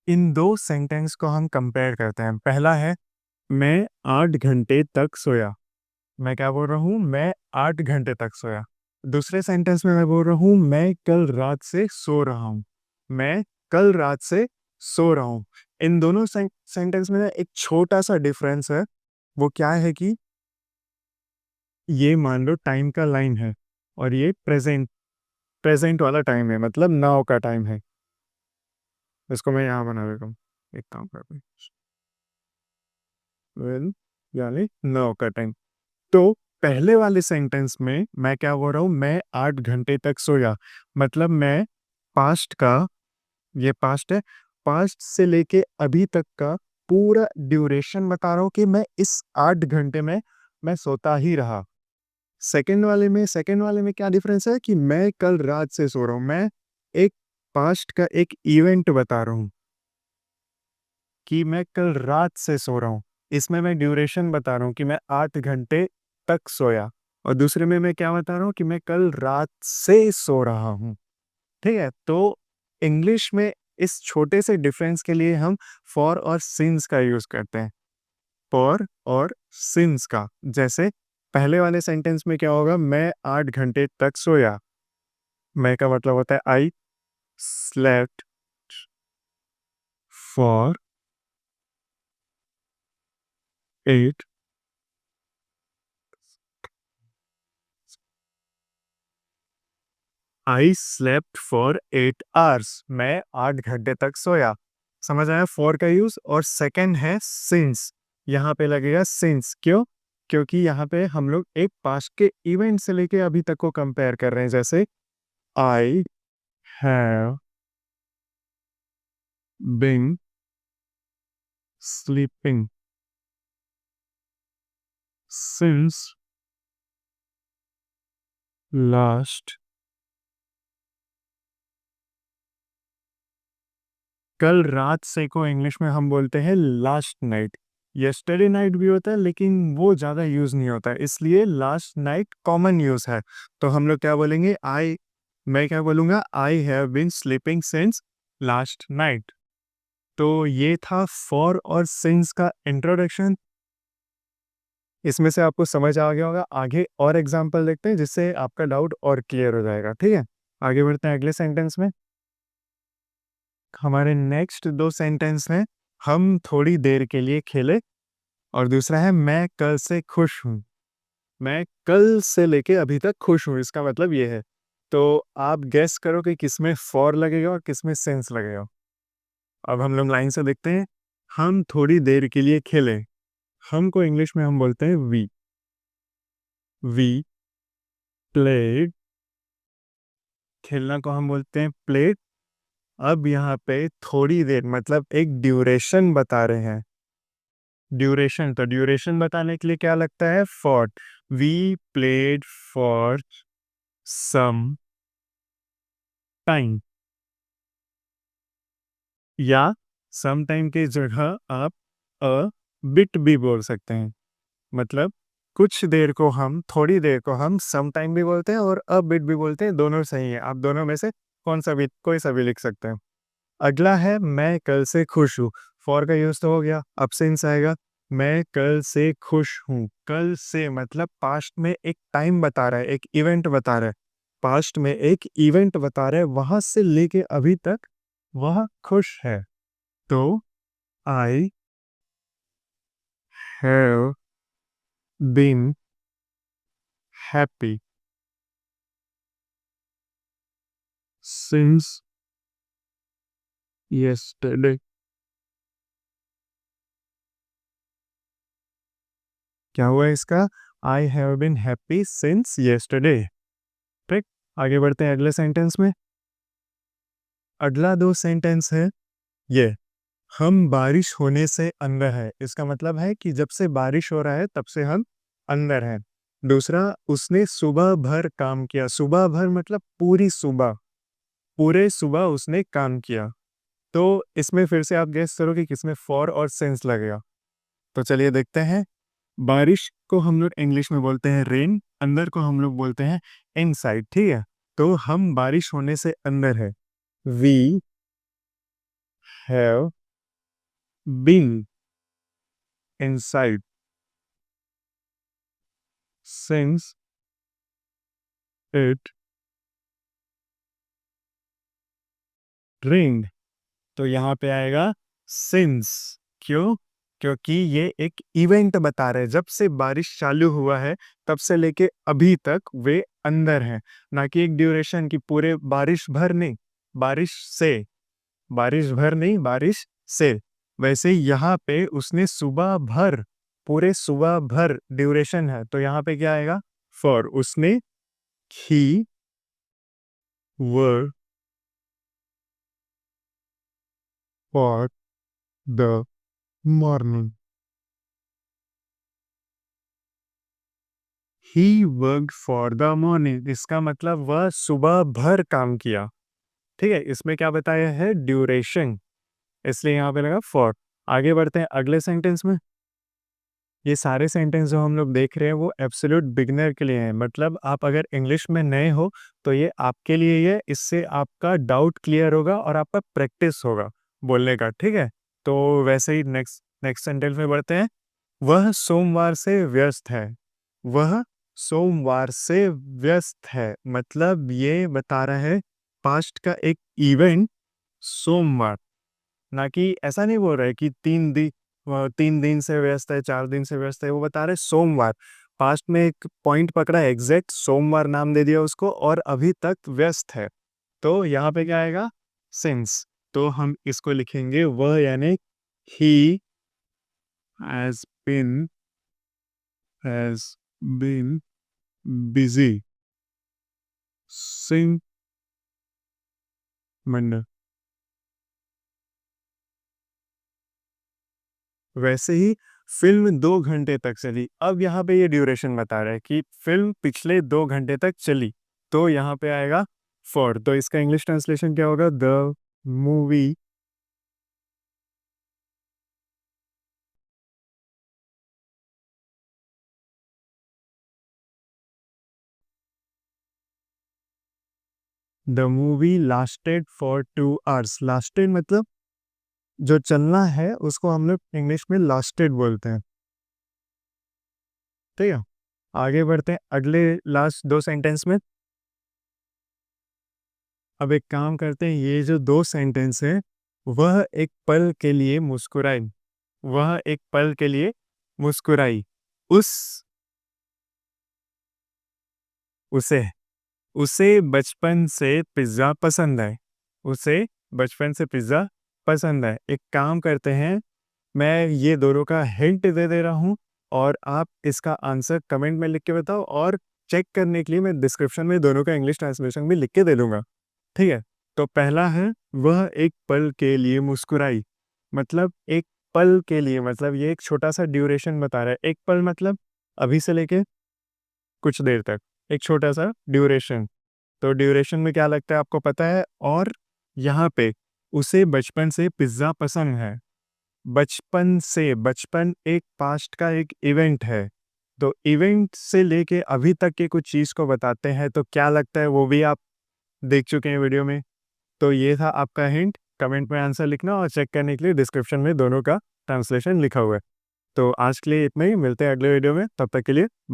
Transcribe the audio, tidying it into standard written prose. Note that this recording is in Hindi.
इन दो सेंटेंस को हम कंपेयर करते हैं। पहला है मैं 8 घंटे तक सोया। मैं क्या बोल रहा हूँ? मैं 8 घंटे तक सोया। दूसरे सेंटेंस में मैं बोल रहा हूँ मैं कल रात से सो रहा हूँ। मैं कल रात से सो रहा हूँ। इन दोनों सेंटेंस में ना एक छोटा सा डिफरेंस है। वो क्या है कि ये मान लो टाइम का लाइन है और ये प्रेजेंट प्रेजेंट वाला टाइम है, मतलब नाउ का टाइम है। इसको मैं यहाँ बना देता हूँ। एक काम करते हैं, वेल यानी नाउ का टाइम। तो पहले वाले सेंटेंस में मैं क्या बोल रहा हूँ? मैं 8 घंटे तक सोया। मतलब मैं पास्ट का, ये पास्ट है, पास्ट से लेके अभी तक का पूरा ड्यूरेशन बता रहा हूँ कि मैं इस 8 घंटे में मैं सोता ही रहा। सेकंड वाले में क्या डिफरेंस है कि मैं कल रात से सो रहा हूँ। मैं एक पास्ट का एक इवेंट बता रहा हूँ कि मैं कल रात से सो रहा हूँ। इसमें मैं ड्यूरेशन बता रहा हूँ कि मैं 8 घंटे तक सोया। और दूसरे में मैं क्या बता रहा हूँ कि मैं कल रात से सो रहा हूँ। ठीक है, तो इंग्लिश में इस छोटे से डिफरेंस के लिए हम फॉर और सिंस का यूज करते हैं। फॉर और सिंस का, जैसे पहले वाले सेंटेंस में क्या होगा? मैं 8 घंटे तक सोया। मैं का मतलब होता है I slept for 8 I slept for 8 hours. मैं 8 घंटे तक सोया। समझ आया फॉर का यूज? और सेकंड है सिंस। यहाँ पे लगेगा सिंस, क्यों? क्योंकि यहाँ पे हम लोग एक पास्ट के इवेंट से लेके अभी तक को कंपेयर कर रहे हैं। जैसे I have been sleeping since last, कल रात से को इंग्लिश में हम बोलते हैं लास्ट नाइट। यस्टरडे नाइट भी होता है लेकिन वो ज़्यादा यूज़ नहीं होता है, इसलिए लास्ट नाइट कॉमन यूज़ है। तो हम लोग क्या बोलेंगे? मैं क्या बोलूँगा? I have been sleeping since last night. तो ये था फॉर और सिंस का इंट्रोडक्शन। इसमें से आपको समझ आ गया होगा। आगे और एग्जाम्पल देखते हैं जिससे आपका डाउट और क्लियर हो जाएगा। ठीक है, आगे बढ़ते हैं अगले सेंटेंस में। हमारे नेक्स्ट दो सेंटेंस हैं हम थोड़ी देर के लिए खेले, और दूसरा है मैं कल से खुश हूँ। मैं कल से लेके अभी तक खुश हूँ, इसका मतलब ये है। तो आप गेस करो कि किसमें फॉर लगेगा और किसमें सेंस लगेगा। अब हम लोग लाइन से देखते हैं। हम थोड़ी देर के लिए खेले। हम को इंग्लिश में हम बोलते हैं वी प्लेड। खेलना को हम बोलते हैं प्लेड। अब यहाँ पे थोड़ी देर मतलब एक ड्यूरेशन बता रहे हैं। ड्यूरेशन, तो ड्यूरेशन बताने के लिए क्या लगता है? For. We played for some time, या सम टाइम की जगह आप अ बिट भी बोल सकते हैं। मतलब कुछ देर को हम, थोड़ी देर को हम सम टाइम भी बोलते हैं और अ बिट भी बोलते हैं। दोनों सही है, आप दोनों में से कौन सा भी, कोई सा भी लिख सकते हैं। अगला है मैं कल से खुश हूँ। फॉर का यूज तो हो गया, अब सिंस आएगा। मैं कल से खुश हूँ। कल से मतलब पास्ट में एक टाइम बता रहा है, एक इवेंट बता रहा है। पास्ट में एक इवेंट बता रहा है, वहां से लेके अभी तक वह खुश है। तो I have been happy since yesterday। क्या हुआ इसका? I have been happy since yesterday। ठीक, आगे बढ़ते हैं अगले सेंटेंस में। अगला दो सेंटेंस है ये, हम बारिश होने से अंदर है। इसका मतलब है कि जब से बारिश हो रहा है तब से हम अंदर हैं। दूसरा, उसने सुबह भर काम किया। सुबह भर मतलब पूरी सुबह, पूरे सुबह उसने काम किया। तो इसमें फिर से आप गेस करो कि किसमें फॉर और सेंस लगेगा। तो चलिए देखते हैं। बारिश को हम लोग इंग्लिश में बोलते हैं रेन, अंदर को हम लोग बोलते हैं इनसाइड। ठीक है, तो हम बारिश होने से अंदर है। We have been inside since it rained। तो यहाँ पे आएगा सिंस। क्यों? क्योंकि ये एक इवेंट बता रहे हैं, जब से बारिश चालू हुआ है तब से लेके अभी तक वे अंदर हैं, ना कि एक ड्यूरेशन की पूरे बारिश भर नहीं, बारिश से, बारिश भर नहीं, बारिश से। वैसे यहाँ पे उसने सुबह भर, पूरे सुबह भर ड्यूरेशन है, तो यहाँ पे क्या आएगा? फॉर। उसने he work for the morning. He work for the morning, इसका मतलब वह सुबह भर काम किया। ठीक है, इसमें क्या बताया है? ड्यूरेशन, इसलिए यहाँ पे लगा फॉर। आगे बढ़ते हैं अगले सेंटेंस में। ये सारे सेंटेंस जो हम लोग देख रहे हैं वो एब्सोल्यूट बिगिनर के लिए हैं, मतलब आप अगर इंग्लिश में नए हो तो ये आपके लिए ही है, इससे आपका डाउट क्लियर होगा और आपका प्रैक्टिस होगा बोलने का। ठीक है, तो वैसे ही नेक्स्ट नेक्स्ट सेंटेंस में बढ़ते हैं। वह सोमवार से व्यस्त है। वह सोमवार से व्यस्त है, मतलब ये बता रहा है पास्ट का एक इवेंट सोमवार, ना कि ऐसा नहीं बोल रहा है कि 3 दिन से व्यस्त है, 4 दिन से व्यस्त है, वो बता रहे सोमवार। पास्ट में एक पॉइंट पकड़ा है, एग्जैक्ट सोमवार नाम दे दिया उसको और अभी तक व्यस्त है, तो यहाँ पे क्या आएगा? सिंस। तो हम इसको लिखेंगे वह, यानी he has been busy since Monday. वैसे ही फिल्म 2 घंटे तक चली। अब यहाँ पे ये ड्यूरेशन बता रहा है कि फिल्म पिछले 2 घंटे तक चली, तो यहाँ पे आएगा फॉर। तो इसका इंग्लिश ट्रांसलेशन क्या होगा? The movie lasted for 2 hours. Lasted मतलब जो चलना है उसको हम लोग इंग्लिश में लास्टेड बोलते हैं। ठीक है, आगे बढ़ते हैं अगले लास्ट 2 सेंटेंस में। अब एक काम करते हैं, ये जो 2 सेंटेंस है, वह एक पल के लिए मुस्कुराई। वह एक पल के लिए मुस्कुराई। उस उसे उसे बचपन से पिज्ज़ा पसंद है। उसे बचपन से पिज्ज़ा पसंद है। एक काम करते हैं, मैं ये दोनों का हिंट दे दे रहा हूँ और आप इसका आंसर कमेंट में लिख के बताओ, और चेक करने के लिए मैं डिस्क्रिप्शन में दोनों का इंग्लिश ट्रांसलेशन भी लिख के दे दूंगा। ठीक है, तो पहला है वह एक पल के लिए मुस्कुराई। मतलब एक पल के लिए, मतलब ये एक छोटा सा ड्यूरेशन बता रहा है। एक पल मतलब अभी से लेके कुछ देर तक, एक छोटा सा ड्यूरेशन। तो ड्यूरेशन में क्या लगता है आपको पता है? और यहाँ पे उसे बचपन से पिज्ज़ा पसंद है। बचपन से, बचपन एक पास्ट का एक इवेंट है, तो इवेंट से लेके अभी तक के कुछ चीज़ को बताते हैं, तो क्या लगता है वो भी आप देख चुके हैं वीडियो में। तो ये था आपका हिंट। कमेंट में आंसर लिखना और चेक करने के लिए डिस्क्रिप्शन में दोनों का ट्रांसलेशन लिखा हुआ है। तो आज के लिए इतना ही, मिलते हैं अगले वीडियो में, तब तक के लिए बाय।